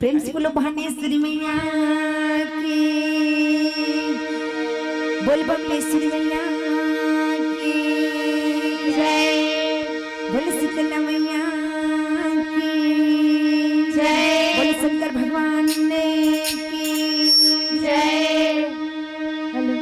प्रेम से बोलो भानेश्वरी मैया की, बोल बमलेश्वरी मैया की जय, बोल शीतला मैया की जय, बोल शंकर भगवान की जय। हेलो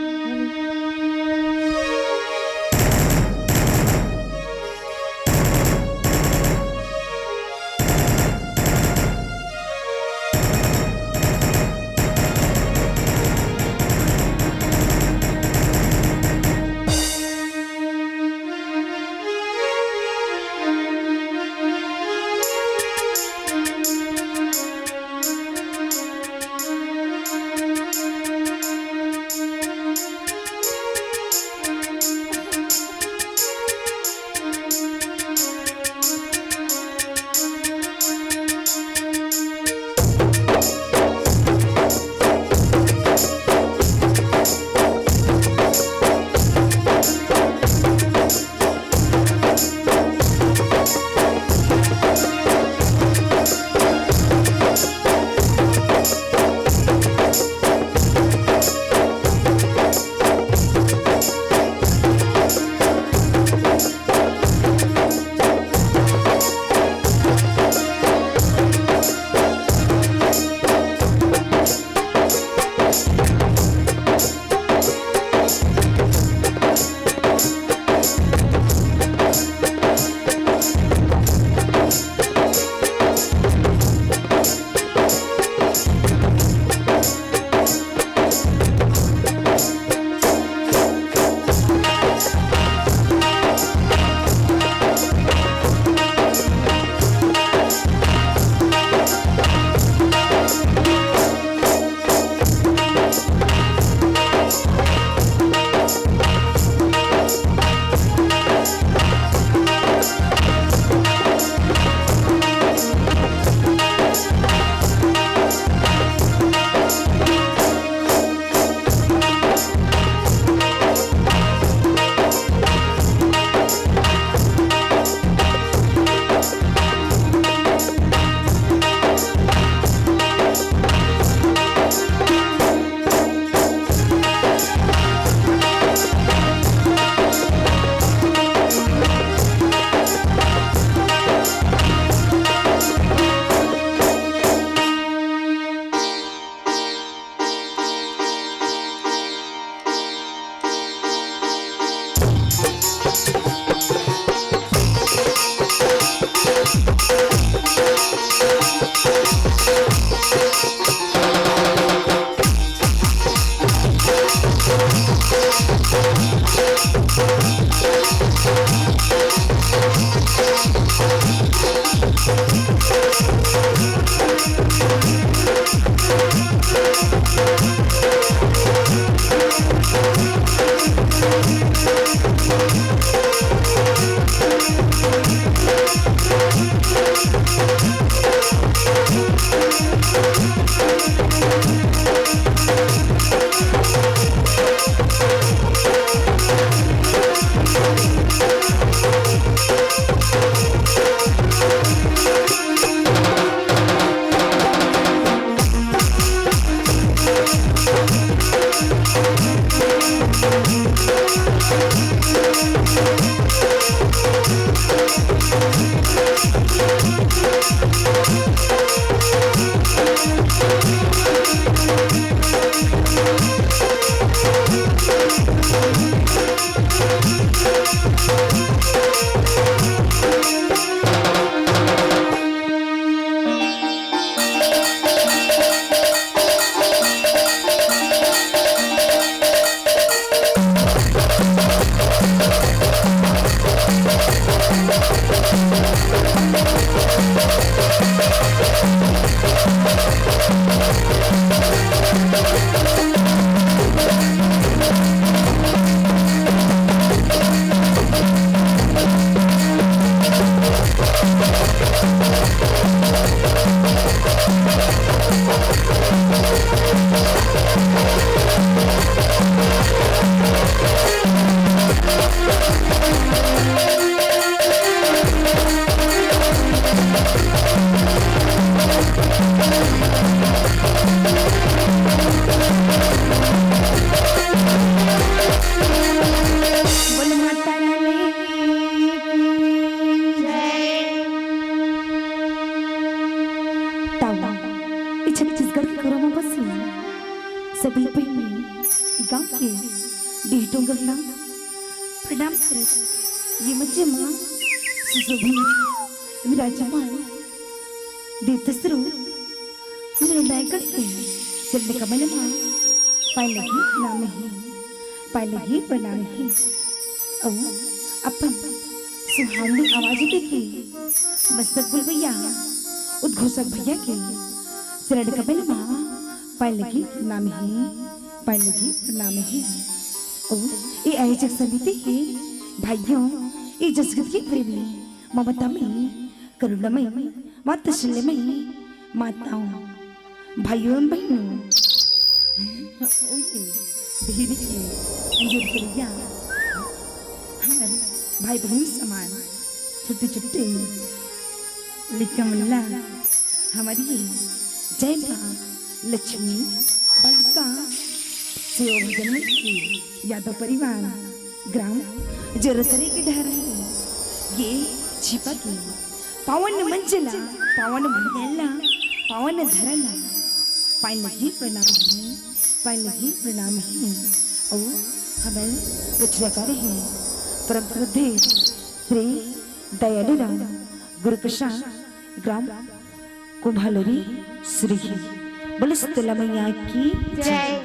सगुल पहिने गांव के डेटों गरला प्रणाम करत ये मजे मां सुशोभित विराजमान देतसरु निर्णय करते चलने कमल मां पाए लगी नाम ही पाए लगी प्रणाम ही ओ अपन सुहावनी आवाज देके मस्तकबुल भैया उद्घोषक भैया के शरण कमल मां पाए लगी नाम ही पाए लगी प्रणाम ही ओ ये आयोजक समिति के भाइयों ये जसगत के प्रेमी ममता में करुणा में वात्सल्य में माताओं भाइयों बहनों धीरे अंजुर करिया भाई बहन समान छोटे छोटे लिकमल्ला हमारी जय माँ लक्ष्मी बलका सेवा की यादव परिवार ग्राम जरसरे की ढहरा ये छिपा की पावन मंचला पावन भुजला पावन धरला पाई लगी प्रणाम ही और हमें उच्च करे हैं परम श्रद्धे श्री दयालु राम गुरुप्रसाद ग्राम कुंभालरी श्री बोले शीतला मैया की जय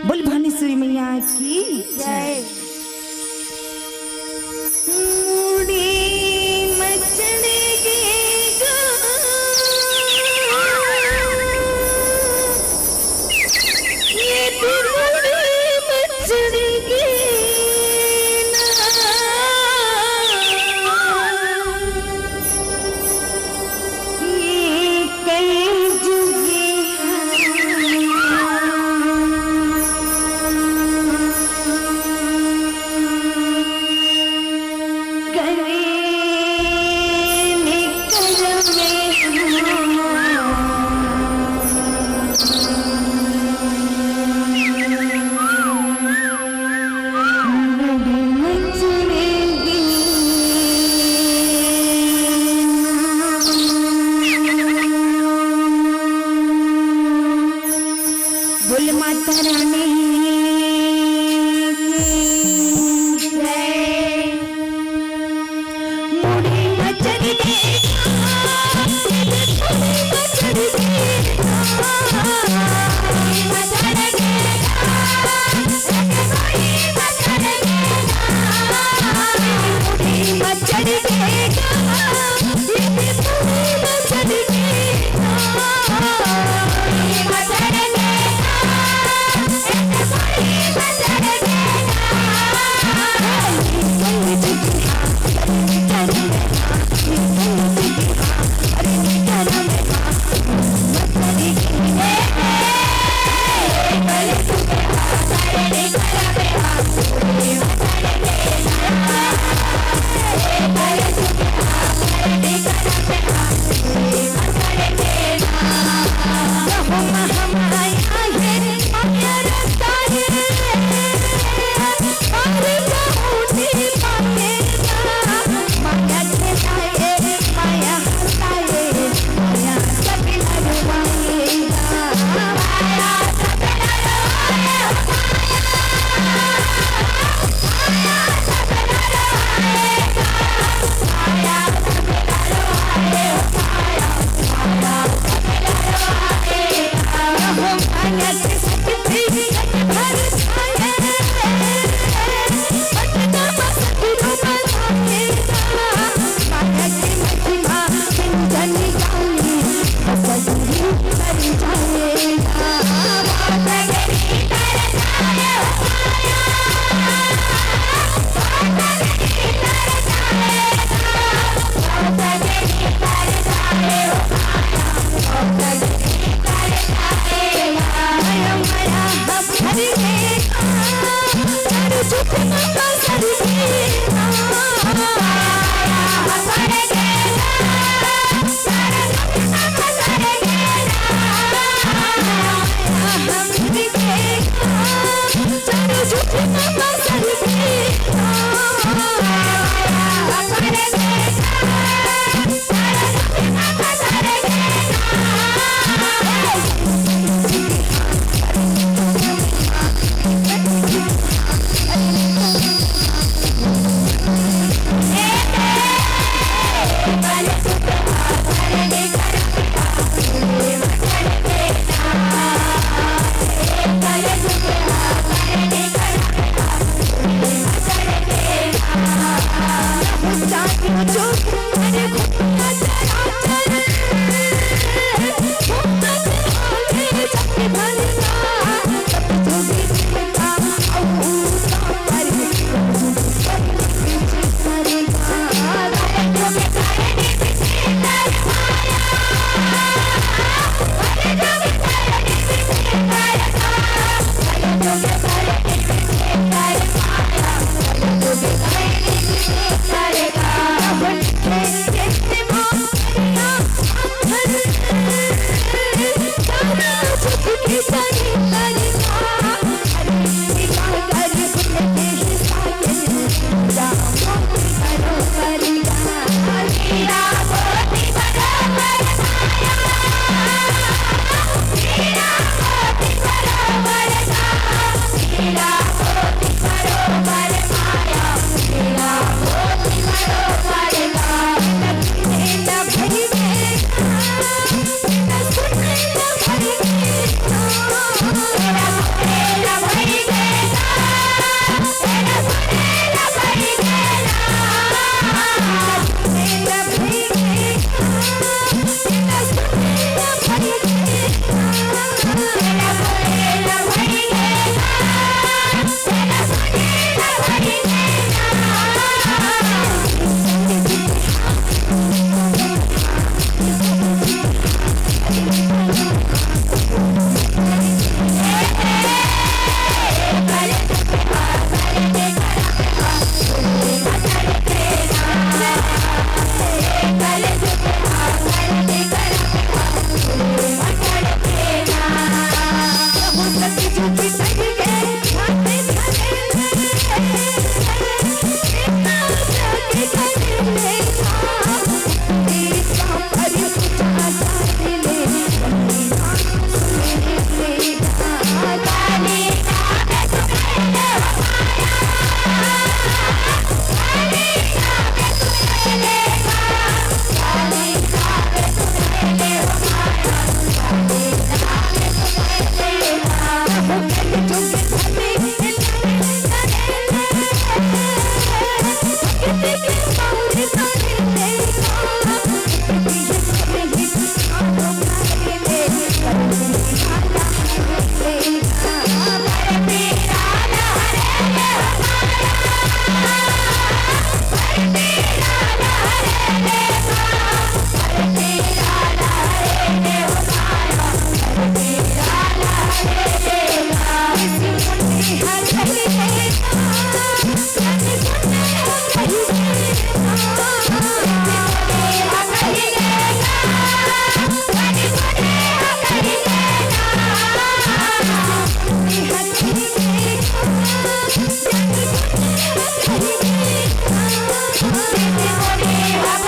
बोल भानेश्वरी मैया की जय Yeah.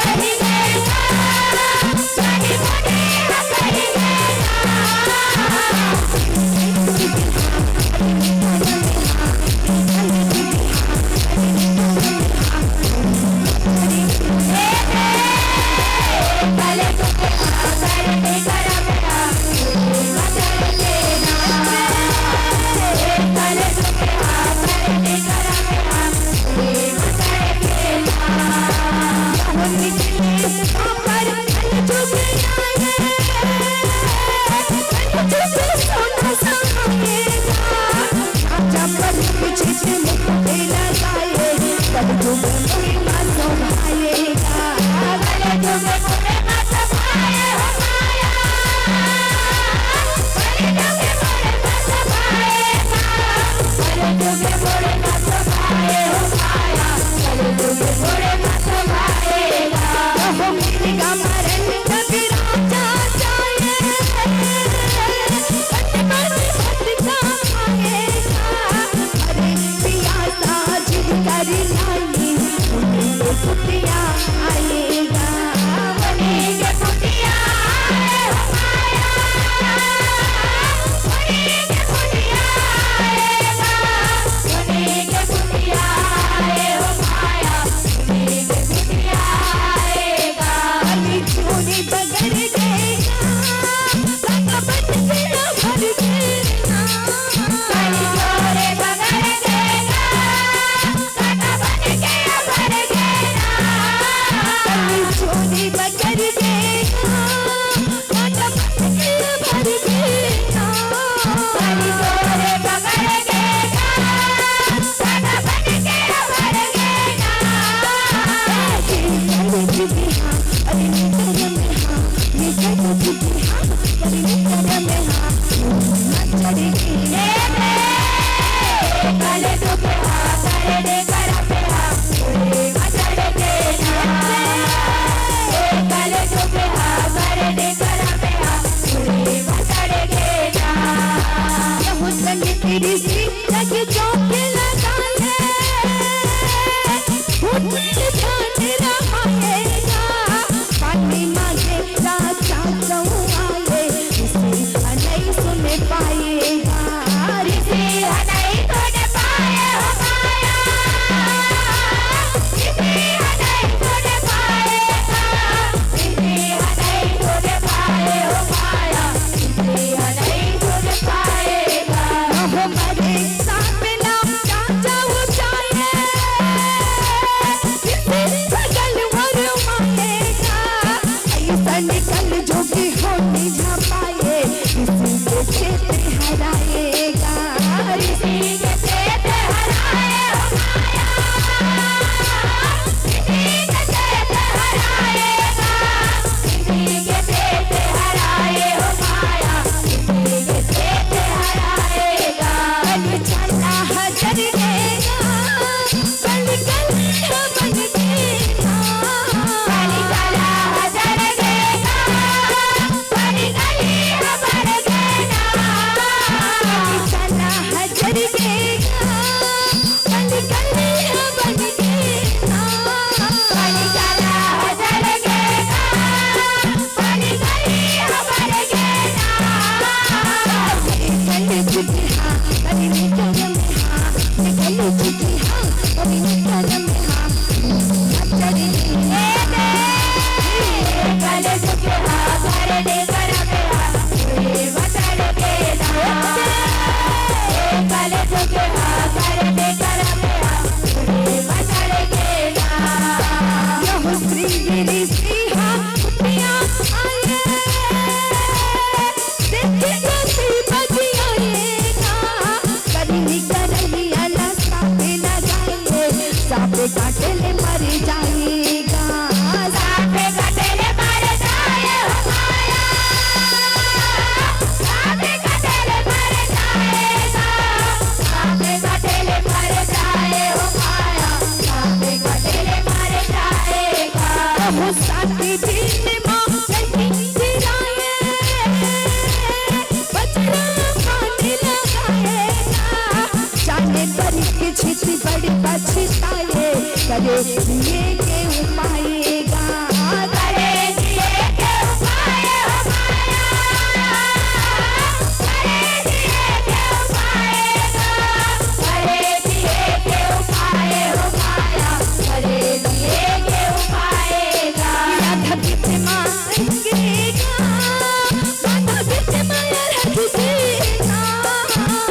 Hare लगे चौके लगाए फूट ठाने रहाएगा पानी मांगे राजा आए इसे नहीं सुन पाएगा इसे नहीं सुन पाए हो माया इसे नहीं सुन पाएगा इसे नहीं सुन पाए हो माया इसे नहीं सुन पाएगा हमारे सामने राजा ऊंचाए इसे बगल वरमाएगा ऐसा निकल जो कि हो नहीं जा पाए इसी के क्षेत्र हराएगा इसी के क्षेत्र हराए हो माया इसी के क्षेत्र हराएगा इसी के क्षेत्र हराए हो माया इसी के क्षेत्र हराएगा बलि चला हजर देगा बलि कलिया बन देगा बलि चला हजर देगा बलि कलिया बन देगा बलि चला हजर देगा बलि कलिया बन देगा बलि चला हजर देगा बलि कलिया बन देगा निकल चुकी हाँ बलि निकल में हाँ निकल चुकी हाँ बलि निकल में हाँ हजर देगा निकल चुकी हाँ भरने कर में हाँ ये बदल देना निकल चुकी हाँ भरने कर में हाँ ये बदल देना यह श्रीगिरी सिंहा पिया आए देखी जोशी बजी आएगा करी करही अला सापे न जाए सापे काटेले मर जाएगा सापे काटेले मर जाए हो माया सापे काटेले मर जाएगा सापे काटेले मर जाए हो माया सापे काटेले मर जाएगा बहुत साथी दिन मां नहीं सिराए बचड़ा पानी लगाएगा जाने पर के छिती बड़ी पछताए करे दिए के उपाएगा करे दिए के उपाय हो माया करे दिए के उपाएगा करे दिए के उपाय हो माया करे दिए के उपाएगा राधा बिच मारेगा राधा बिच माया रखेगा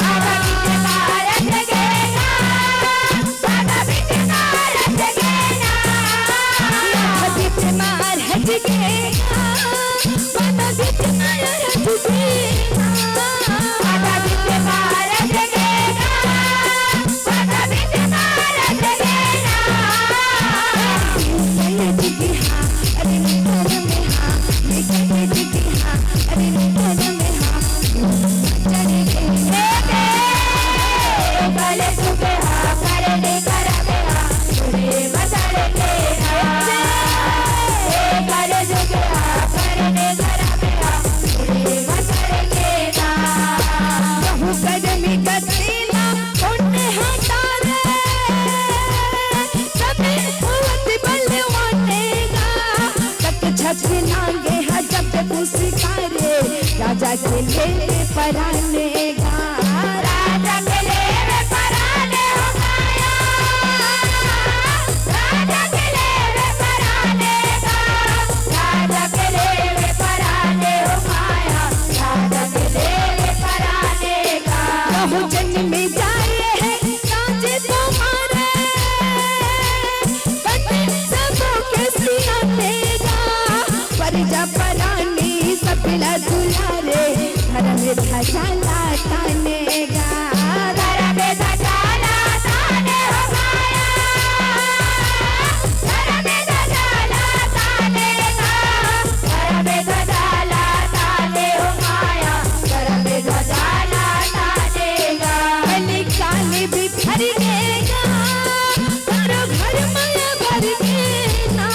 राधा बिच माया रखेगा राधा बिच माया रखेगा राधा बिच माया रखेगा राधा बिच माया रखेगा राधा बिच माया रखेगा राधा बिच माया रखेगा निकल हाँ अरे निकल में हाँ निकल हाँ अरे निकल में हाँ चले गए भले चुके हाँ करने कर में हाँ तुझे बदल देना भले चुके हाँ करने कर में हाँ तुझे बदल देना बहु कदमी कदीना उन्हें हटारे सभी भूत बलवानेगा तक छप नांगे हाँ जब पुसिकारे राजा के ले परानेगा राजा के ले पराने हो माया राजा के ले परानेगा राजा के ले पराने हो माया राजा के ले परानेगा बहु जन्म में जाए है राजे तुम्हारे बने सबों के सियानेगा परिजा परानी सपना दुलारे घर में धजाला तानेगा घर में धजाला ताने हो माया घर में धजाला तानेगा घर में धजाला ताने हो माया घर में धजाला तानेगा निकाले भी भर देगा करो घर माया भर देना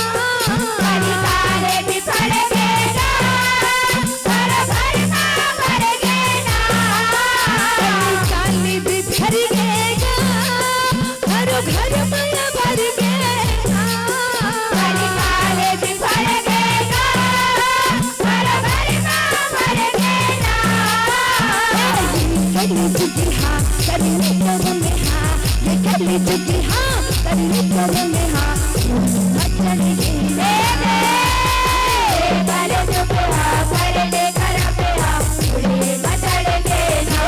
निकाले भी भर देगा करो घर माया भर देना कली जुगी हाँ करने कर में हाँ ये कली जुगी हाँ करने कर में हाँ चढ़ेगी काले जुगे हाँ करने कर में हाँ उड़े मचड़ेंगे ना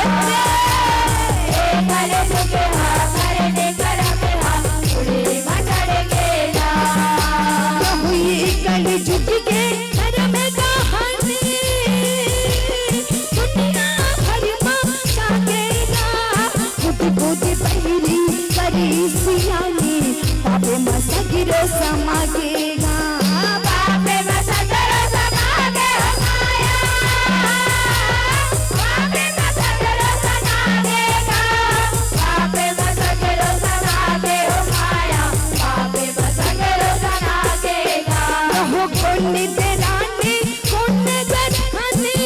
काले जुगे हाँ करने कर में हाँ उड़े मचड़ेंगे ना हुई कली जुगी के घर में कहानी दुनिया भर में जागेगा खुद खुद पहली करी सियानी पापे में सगिरो समागेगा बापे में सगरो समागे हो माया बापे में सगरो समागेगा बापे में सगरो समागे हो माया बापे में सगरो समागेगा हो कोने देरानी कोने जठानी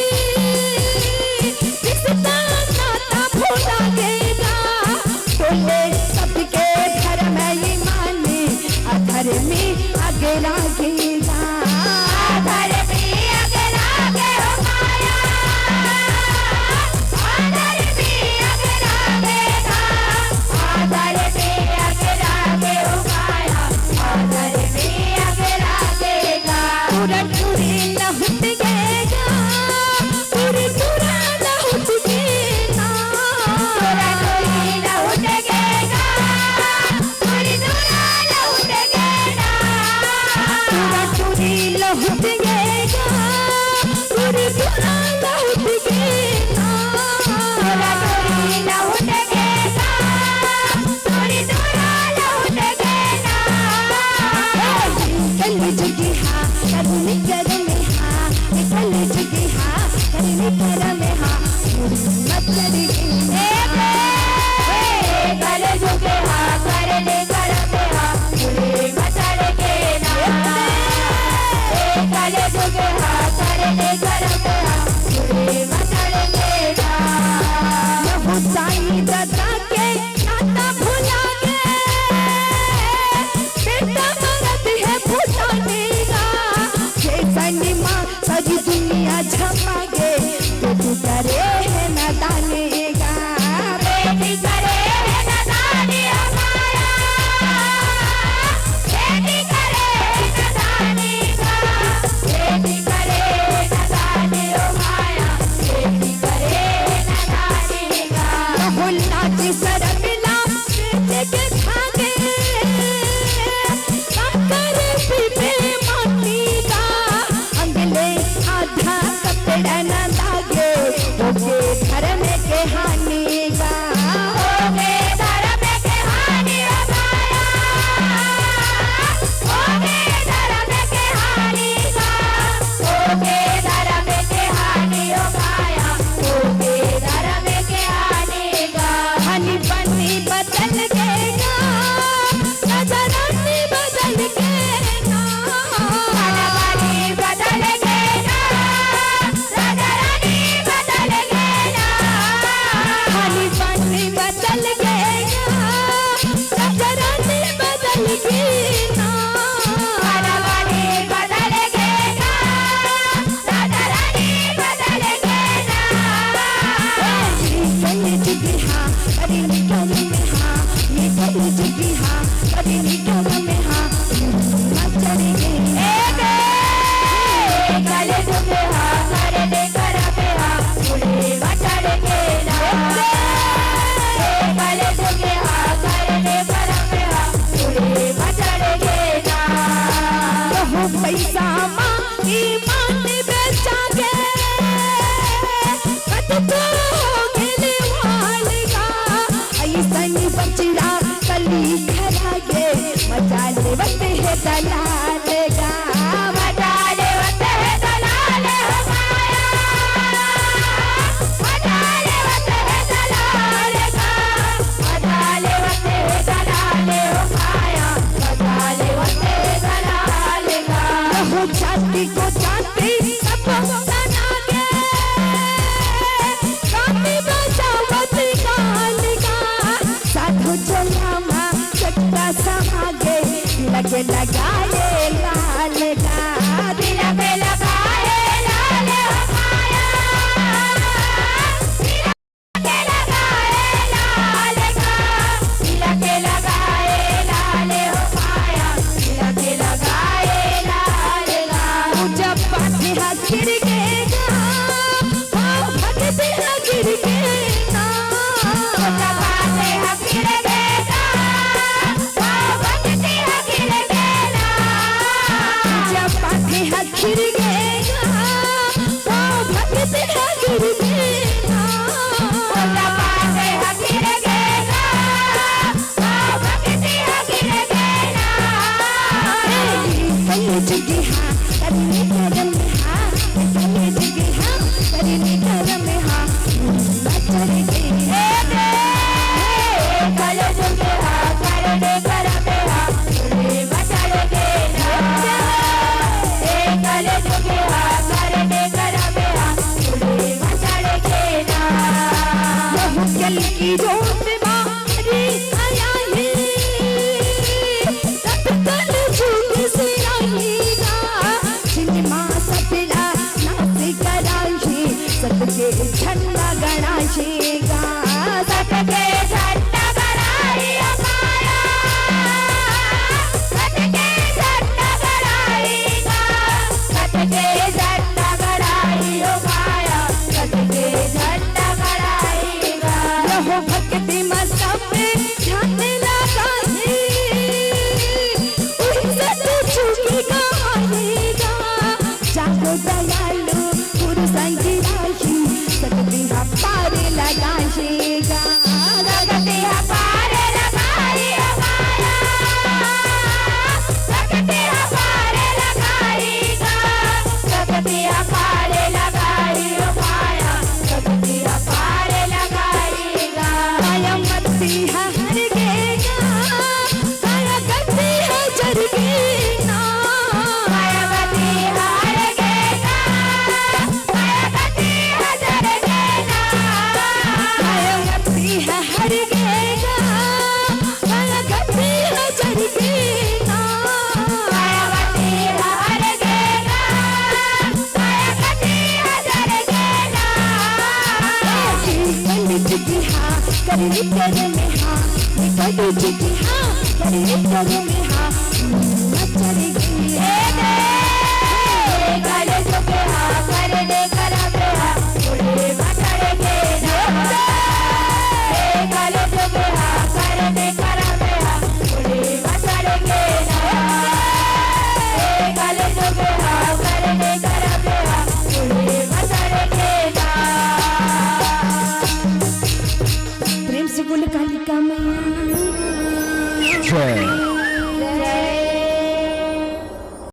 किसका नाता भूला गेगा बोले सबके घर में ये माने अधर में आगे लागेगा आधर में आगे लागे हो माया आधर में आगे लागेगा आधर में आगे लागे हो माया आधर में आगे लागेगा पूरा टूरी लहुट गेगा पूरी पूरा लहुट गेगा पूरा टोली न उठेगा पूरी दूरा न उठेगा पूरा टूरी लहुट गेगा पूरी पूरा लहुट गेगा पूरा टोली न उठेगा पूरी दूरा न उठेगा कली जुगी हाँ करने कर में हाँ कली जुगी हाँ करने कर में हाँ मत करेगी काले जुगे हाँ करने कर में हाँ उड़े मचड़ेंगे ना काले जुगे हाँ करने कर में हाँ उड़े मचड़ेंगे ना यह साई दादा के नाता भुला गए बेटा मरद है भुलाने का जैसनी माँ सारी दुनिया झपा गे तो तू करे है न दानेगा बेटी करे है नदानी हमारा बेटी करे है नदानी का बेटी करे है नदानी हमारा बेटी करे है नदानी का भुलना जी सर मिला बेटे के खागे कंकर पीपे माटी का अंगले आधा कपड़ा न लागे ओके घर में के हानि का ओगे धर्म के हानि हमारा ओगे धर्म के हानि का ओगे धर्म के हानि हमारा ओगे धर्म के हानि का हानि बनी बदल गएगा नजरानी बदल गएगा रानी बदल गएगा रानी बदल गएगा हानि बनी बदल गएगा नजरानी बदल गएगा रानी बदल गएगा रानी बदल गएगा कली जुगी हाँ करने कर में हाँ ये कली जुगी हाँ करने कर में हाँ मत चढ़ेंगे काले जुगे हाँ करने कर में हाँ उड़े मचड़ेंगे ना काले जुगे हाँ करने कर में हाँ उड़े मचड़ेंगे ना कहो पैसा माँ ईमान बेचा गे कत तो गिले वालेगा ऐसन बचड़ा कली खरा गे मजा ले वक्त है दलालेगा मजा ले वक्त है दलाल हमारा मजा ले वक्त है दलाल का मजा ले वक्त है दलाल हमारा मजा ले वक्त है दलाल का कहो जाति को जाति सब बना गे काटी बचावत गालिगा साधु चलामा चट्टा समागे लगे लगाए लाल का दिल पे लगाए लाल हमारा दिल पे की जोत मारी आया ही तब कल झूठ से आएगा सिनेमा सपना नाच कराशी सबके झंडा गणाशेगा सबके झंडा गड़ाई माया सबके झंडा गड़ाईगा सबके झंडा गड़ाई माया सबके झंडा गड़ाईगा रहो भक्ति में सब ध्यान लगाए उस सच गाएगा जागो दयालु पुरुष की राशि सकती पार लगाएगा सकती पार लगाई माया सकती पार लगाईगा सकती पार लगाई माया सकती पार लगाईगा माया मस्ती है हर गेगा माया गति है जरगेना मायावती हार गेगा मायावती हजर गेगा माया मस्ती है हर गेगा माया गति है जरगेना मायावती हार गेगा मायावती हजर गेगा कर में हाँ कर में हाँ